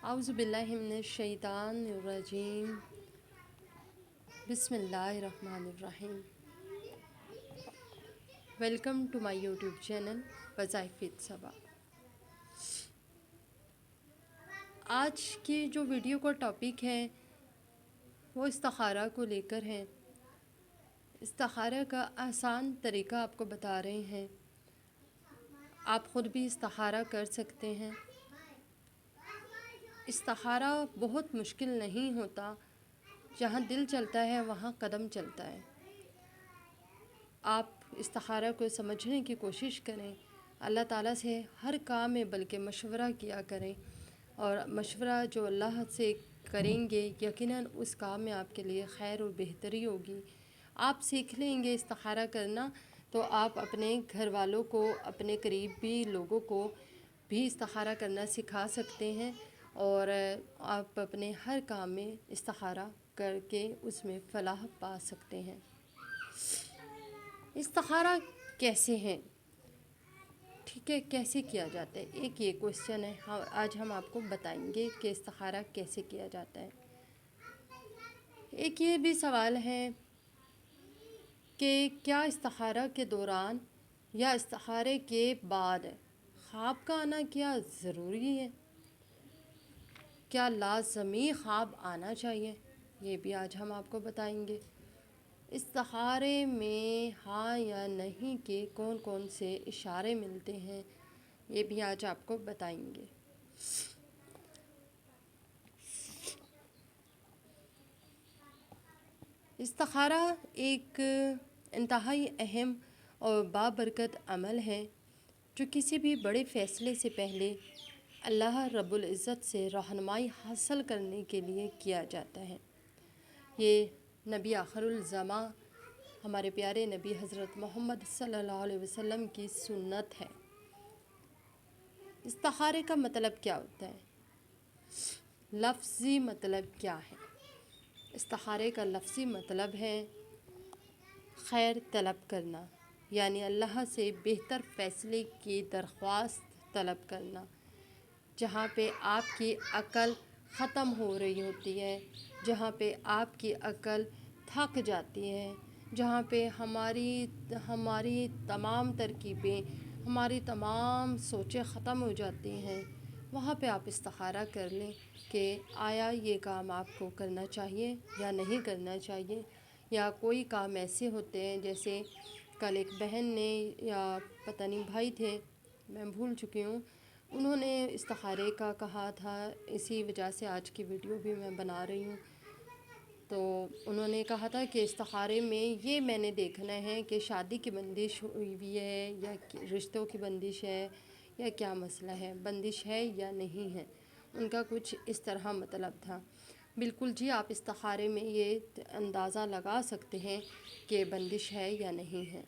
اعوذ باللہ من الشیطان الرجیم بسم اللہ الرحمن الرحیم۔ Welcome to my YouTube channel وظائف صبا۔ آج کی جو ویڈیو کا ٹاپک ہے وہ استخارہ کو لے کر ہے۔ استخارہ کا آسان طریقہ آپ کو بتا رہے ہیں، آپ خود بھی استخارہ کر سکتے ہیں۔ استخارہ بہت مشکل نہیں ہوتا، جہاں دل چلتا ہے وہاں قدم چلتا ہے۔ آپ استخارہ کو سمجھنے کی کوشش کریں، اللہ تعالیٰ سے ہر کام میں بلکہ مشورہ کیا کریں، اور مشورہ جو اللہ سے کریں گے یقیناً اس کام میں آپ کے لیے خیر اور بہتری ہوگی۔ آپ سیکھ لیں گے استخارہ کرنا تو آپ اپنے گھر والوں کو، اپنے قریبی لوگوں کو بھی استخارہ کرنا سکھا سکتے ہیں، اور آپ اپنے ہر کام میں استخارہ کر کے اس میں فلاح پا سکتے ہیں۔ استخارہ کیسے ہیں، ٹھیک ہے، کیسے کیا جاتا ہے، ایک یہ کوشچن ہے۔ آج ہم آپ کو بتائیں گے کہ استخارہ کیسے کیا جاتا ہے۔ ایک یہ بھی سوال ہے کہ کیا استخارہ کے دوران یا استخارے کے بعد خواب کا آنا کیا ضروری ہے؟ کیا لازمی خواب آنا چاہیے؟ یہ بھی آج ہم آپ کو بتائیں گے۔ استخارے میں ہاں یا نہیں کے کون کون سے اشارے ملتے ہیں، یہ بھی آج آپ کو بتائیں گے۔ استخارہ ایک انتہائی اہم اور بابرکت عمل ہے جو کسی بھی بڑے فیصلے سے پہلے اللہ رب العزت سے رہنمائی حاصل کرنے کے لیے کیا جاتا ہے۔ یہ نبی آخر الزماں ہمارے پیارے نبی حضرت محمد صلی اللہ علیہ وسلم کی سنت ہے۔ استخارے کا مطلب کیا ہوتا ہے؟ لفظی مطلب کیا ہے؟ استخارے کا لفظی مطلب ہے خیر طلب کرنا، یعنی اللہ سے بہتر فیصلے کی درخواست طلب کرنا۔ جہاں پہ آپ کی عقل ختم ہو رہی ہوتی ہے، جہاں پہ آپ کی عقل تھک جاتی ہے، جہاں پہ ہماری تمام ترکیبیں، ہماری تمام سوچیں ختم ہو جاتی ہیں، وہاں پہ آپ استخارہ کر لیں کہ آیا یہ کام آپ کو کرنا چاہیے یا نہیں کرنا چاہیے۔ یا کوئی کام ایسے ہوتے ہیں، جیسے کل ایک بہن نے یا پتہ نہیں بھائی تھے، میں بھول چکی ہوں، انہوں نے استخارے کا کہا تھا، اسی وجہ سے آج کی ویڈیو بھی میں بنا رہی ہوں۔ تو انہوں نے کہا تھا کہ استخارے میں یہ میں نے دیکھنا ہے کہ شادی کی بندش ہوئی ہے یا رشتوں کی بندش ہے یا کیا مسئلہ ہے، بندش ہے یا نہیں ہے۔ ان کا کچھ اس طرح مطلب تھا۔ بالکل جی، آپ استخارے میں یہ اندازہ لگا سکتے ہیں کہ بندش ہے یا نہیں ہے،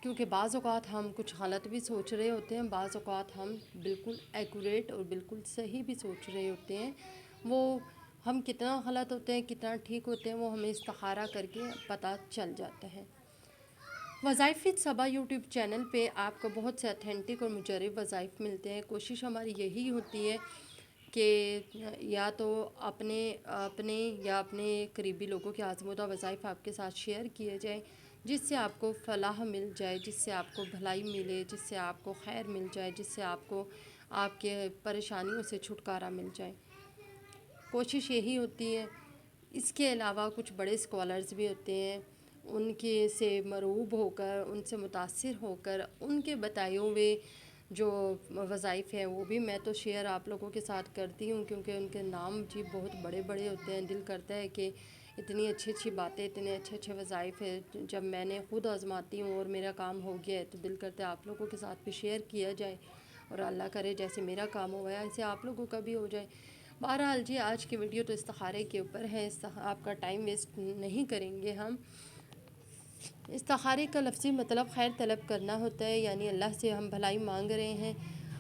کیونکہ بعض اوقات ہم کچھ غلط بھی سوچ رہے ہوتے ہیں، بعض اوقات ہم بالکل ایکوریٹ اور بالکل صحیح بھی سوچ رہے ہوتے ہیں۔ وہ ہم کتنا غلط ہوتے ہیں کتنا ٹھیک ہوتے ہیں وہ ہمیں استخارہ کر کے پتہ چل جاتا ہے۔ وظائف صبا یوٹیوب چینل پہ آپ کو بہت سے اتھینٹک اور مجرب وظائف ملتے ہیں۔ کوشش ہماری یہی ہوتی ہے کہ یا تو اپنے یا اپنے قریبی لوگوں کے آزمودہ وظائف آپ کے ساتھ شیئر کیے جائیں، جس سے آپ کو فلاح مل جائے، جس سے آپ کو بھلائی ملے، جس سے آپ کو خیر مل جائے، جس سے آپ کو آپ کے پریشانیوں سے چھٹکارا مل جائے۔ کوشش یہی ہوتی ہے۔ اس کے علاوہ کچھ بڑے اسکالرز بھی ہوتے ہیں، ان کے سے مرعوب ہو کر، ان سے متاثر ہو کر، ان کے بتائے ہوئے جو وظائف ہیں وہ بھی میں تو شیئر آپ لوگوں کے ساتھ کرتی ہوں، کیونکہ ان کے نام جی بہت بڑے بڑے ہوتے ہیں۔ دل کرتا ہے کہ اتنی اچھی اچھی باتیں، اتنے اچھے اچھے وظائف ہیں، جب میں نے خود آزماتی ہوں اور میرا کام ہو گیا ہے تو دل کرتا ہے آپ لوگوں کے ساتھ بھی شیئر کیا جائے، اور اللہ کرے جیسے میرا کام ہوا ہے ایسے آپ لوگوں کا بھی ہو جائے۔ بہرحال جی، آج کی ویڈیو تو استخارے کے اوپر ہے، آپ کا ٹائم ویسٹ نہیں کریں گے ہم۔ استخارے کا لفظی مطلب خیر طلب کرنا ہوتا ہے، یعنی اللہ سے ہم بھلائی مانگ رہے ہیں۔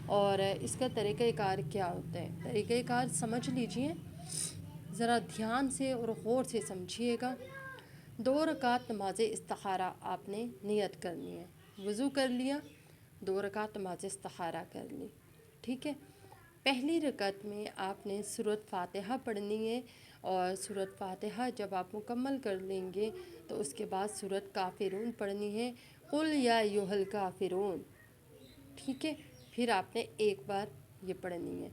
اور اس کا طریقہ کار کیا ہوتا ہے؟ طریقہ کار سمجھ لیجئے، ذرا دھیان سے اور غور سے سمجھیے گا۔ 2 رکعت نماز استخارہ آپ نے نیت کرنی ہے۔ وضو کر لیا، 2 رکعت نماز استخارہ کر لی، ٹھیک ہے۔ پہلی رکعت میں آپ نے سورۃ فاتحہ پڑھنی ہے، اور سورۃ فاتحہ جب آپ مکمل کر لیں گے تو اس کے بعد سورۃ کافرون پڑھنی ہے، قل یا ایھا الکافرون، ٹھیک ہے؟ پھر آپ نے ایک بار یہ پڑھنی ہے۔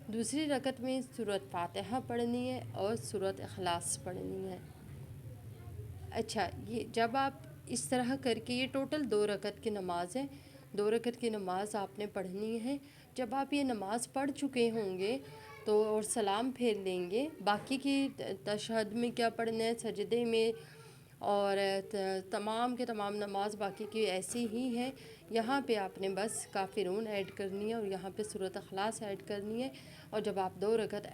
دوسری رکعت میں سورۃ فاتحہ پڑھنی ہے اور سورۃ اخلاص پڑھنی ہے۔ اچھا، یہ جب آپ اس طرح کر کے، یہ ٹوٹل 2 رکعت کی نماز ہے، 2 رکعت کی نماز آپ نے پڑھنی ہے۔ جب آپ یہ نماز پڑھ چکے ہوں گے تو اور سلام پھیر لیں گے، باقی کی تشہد میں کیا پڑھنا ہے، سجدے میں، اور تمام کے تمام نماز باقی کی ایسی ہی ہے۔ یہاں پہ آپ نے بس کافرون ایڈ کرنی ہے اور یہاں پہ سورۃ اخلاص ایڈ کرنی ہے، اور جب آپ 2 رکعت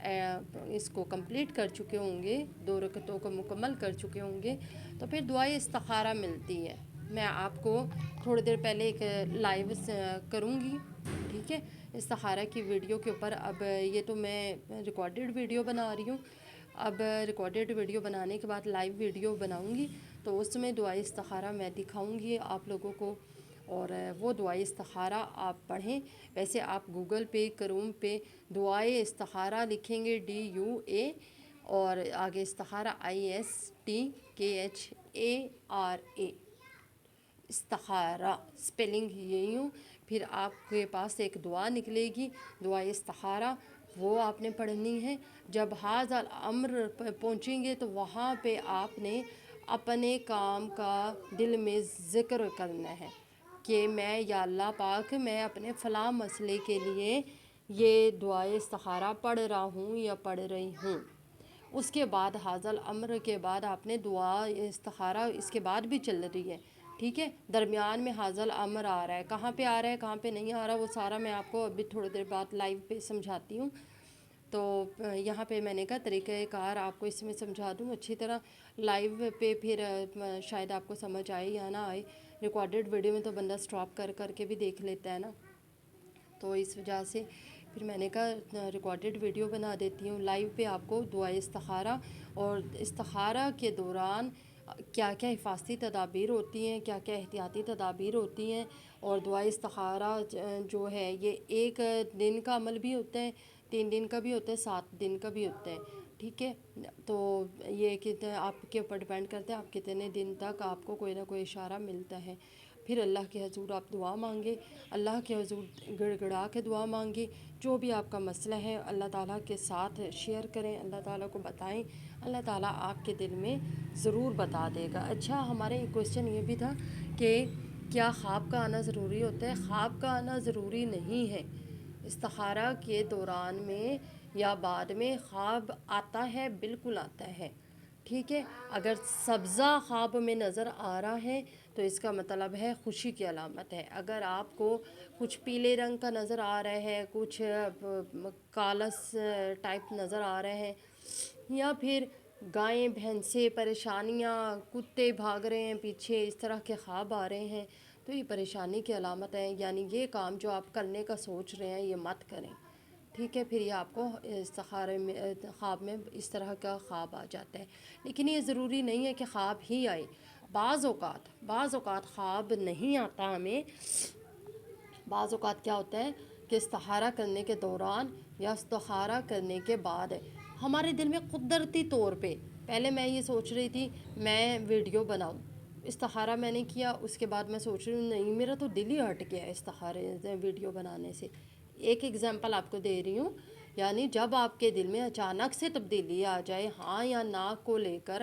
اس کو کمپلیٹ کر چکے ہوں گے، 2 رکعتوں کو مکمل کر چکے ہوں گے، تو پھر دعائے استخارہ ملتی ہے۔ میں آپ کو تھوڑی دیر پہلے ایک لائیو کروں گی، ٹھیک ہے، استخارہ کی ویڈیو کے اوپر۔ اب یہ تو میں ریکارڈڈ ویڈیو بنا رہی ہوں، اب ریکارڈڈ ویڈیو بنانے کے بعد لائیو ویڈیو بناؤں گی، تو اس میں دعائے استخارہ میں دکھاؤں گی آپ لوگوں کو، اور وہ دعائے استخارہ آپ پڑھیں۔ ویسے آپ گوگل پہ، کروم پہ دعائے استخارہ لکھیں گے DUA، اور آگے استخارہ ISTKHARA، استخارہ اسپیلنگ یہی ہوں۔ پھر آپ کے پاس ایک دعا نکلے گی، دعائے استخارہ، وہ آپ نے پڑھنی ہے۔ جب ھذا الامر پہنچیں گے تو وہاں پہ آپ نے اپنے کام کا دل میں ذکر کرنا ہے کہ میں، یا اللہ پاک، میں اپنے فلاں مسئلے کے لیے یہ دعائے استخارہ پڑھ رہا ہوں یا پڑھ رہی ہوں۔ اس کے بعد ھذا الامر کے بعد آپ نے دعا استخارہ اس کے بعد بھی چل رہی ہے، ٹھیک ہے؟ درمیان میں ھذا الامر آ رہا ہے، کہاں پہ آ رہا ہے، کہاں پہ نہیں آ رہا، وہ سارا میں آپ کو ابھی تھوڑی دیر بعد لائیو پہ سمجھاتی ہوں۔ تو یہاں پہ میں نے کہا طریقہ کار آپ کو اس میں سمجھا دوں اچھی طرح، لائیو پہ پھر شاید آپ کو سمجھ آئے یا نہ آئے، ریکارڈڈ ویڈیو میں تو بندہ سٹاپ کر کر کے بھی دیکھ لیتا ہے نا، تو اس وجہ سے پھر میں نے کہا ریکارڈڈ ویڈیو بنا دیتی ہوں۔ لائیو پہ آپ کو دعائے استخارہ اور استخارہ کے دوران کیا کیا حفاظتی تدابیر ہوتی ہیں، کیا کیا احتیاطی تدابیر ہوتی ہیں، اور دعائے استخارہ جو ہے یہ 1 دن کا عمل بھی ہوتا ہے، 3 دن کا بھی ہوتا ہے، 7 دن کا بھی ہوتا ہے، ٹھیک ہے؟ تو یہ آپ کے اوپر ڈیپینڈ کرتا ہے آپ کتنے دن تک آپ کو کوئی نہ کوئی اشارہ ملتا ہے۔ پھر اللہ کے حضور آپ دعا مانگے، اللہ کے حضور گڑ گڑا کے دعا مانگے، جو بھی آپ کا مسئلہ ہے اللہ تعالیٰ کے ساتھ شیئر کریں، اللہ تعالیٰ کو بتائیں، اللہ تعالیٰ آپ کے دل میں ضرور بتا دے گا۔ اچھا، ہمارے ایک کویشچن یہ بھی تھا کہ کیا خواب کا آنا ضروری ہوتا ہے؟ خواب کا آنا ضروری نہیں ہے، استخارہ کے دوران میں یا بعد میں خواب آتا ہے، بالکل آتا ہے، ٹھیک ہے؟ اگر سبزہ خواب میں نظر آ رہا ہے تو اس کا مطلب ہے خوشی کی علامت ہے۔ اگر آپ کو کچھ پیلے رنگ کا نظر آ رہا ہے، کچھ کالس ٹائپ نظر آ رہے ہیں، یا پھر گائیں بھینسیں پریشانیاں، کتے بھاگ رہے ہیں پیچھے، اس طرح کے خواب آ رہے ہیں، تو یہ پریشانی کی علامت ہے، یعنی یہ کام جو آپ کرنے کا سوچ رہے ہیں یہ مت کریں، ٹھیک ہے؟ پھر یہ آپ کو استخارے میں خواب میں اس طرح کا خواب آ جاتا ہے۔ لیکن یہ ضروری نہیں ہے کہ خواب ہی آئے، بعض اوقات خواب نہیں آتا ہمیں، بعض اوقات کیا ہوتا ہے کہ استخارہ کرنے کے دوران یا استخارہ کرنے کے بعد ہمارے دل میں قدرتی طور پہ، پہلے میں یہ سوچ رہی تھی میں ویڈیو بناؤں، استخارہ میں نے کیا، اس کے بعد میں سوچ رہی ہوں نہیں، میرا تو دل ہی ہٹ گیا ہے استخارے ویڈیو بنانے سے۔ ایک ایگزامپل آپ کو دے رہی ہوں، یعنی جب آپ کے دل میں اچانک سے تبدیلی آ جائے ہاں یا نا کو لے کر،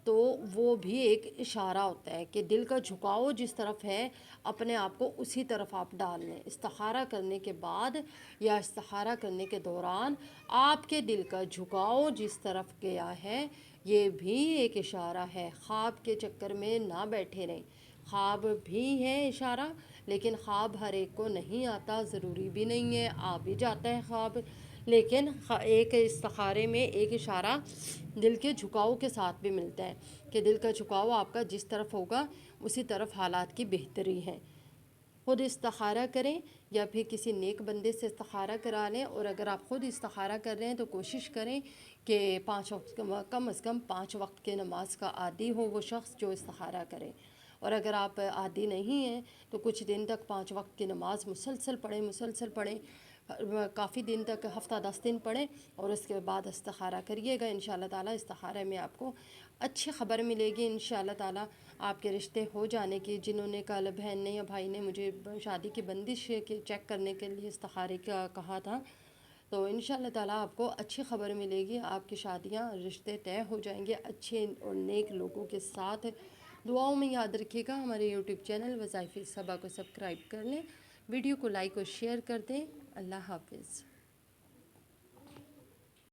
تو وہ بھی ایک اشارہ ہوتا ہے کہ دل کا جھکاؤ جس طرف ہے اپنے آپ کو اسی طرف آپ ڈال لیں۔ استخارہ کرنے کے بعد یا استخارہ کرنے کے دوران آپ کے دل کا جھکاؤ جس طرف گیا ہے یہ بھی ایک اشارہ ہے۔ خواب کے چکر میں نہ بیٹھے رہیں، خواب بھی ہے اشارہ، لیکن خواب ہر ایک کو نہیں آتا، ضروری بھی نہیں ہے، آ بھی جاتا ہے خواب، لیکن ایک استخارے میں ایک اشارہ دل کے جھکاؤ کے ساتھ بھی ملتا ہے کہ دل کا جھکاؤ آپ کا جس طرف ہوگا اسی طرف حالات کی بہتری ہے۔ خود استخارہ کریں یا پھر کسی نیک بندے سے استخارہ کرا لیں، اور اگر آپ خود استخارہ کر رہے ہیں تو کوشش کریں کہ 5 وقت کم از کم 5 وقت کے نماز کا عادی ہو وہ شخص جو استخارہ کرے، اور اگر آپ عادی نہیں ہیں تو کچھ دن تک 5 وقت کی نماز مسلسل پڑھیں، کافی دن تک ہفتہ 10 دن پڑھیں اور اس کے بعد استخارہ کریے گا. انشاءاللہ تعالیٰ استخارہ میں آپ کو اچھی خبر ملے گی. انشاءاللہ تعالیٰ آپ کے رشتے ہو جانے کی. جنہوں نے کل بہن نے یا بھائی نے مجھے شادی کی بندش کے چیک کرنے کے لیے استخارے کا کہا تھا، تو انشاءاللہ تعالیٰ آپ کو اچھی خبر ملے گی. آپ کی شادیاں رشتے طے ہو جائیں گے اچھے اور نیک لوگوں کے ساتھ. دعاؤں میں یاد رکھیے گا. ہمارے یوٹیوب چینل وظائف صبا کو سبسکرائب کر لیں، ویڈیو کو لائک اور شیئر کر دیں. اللہ حافظ.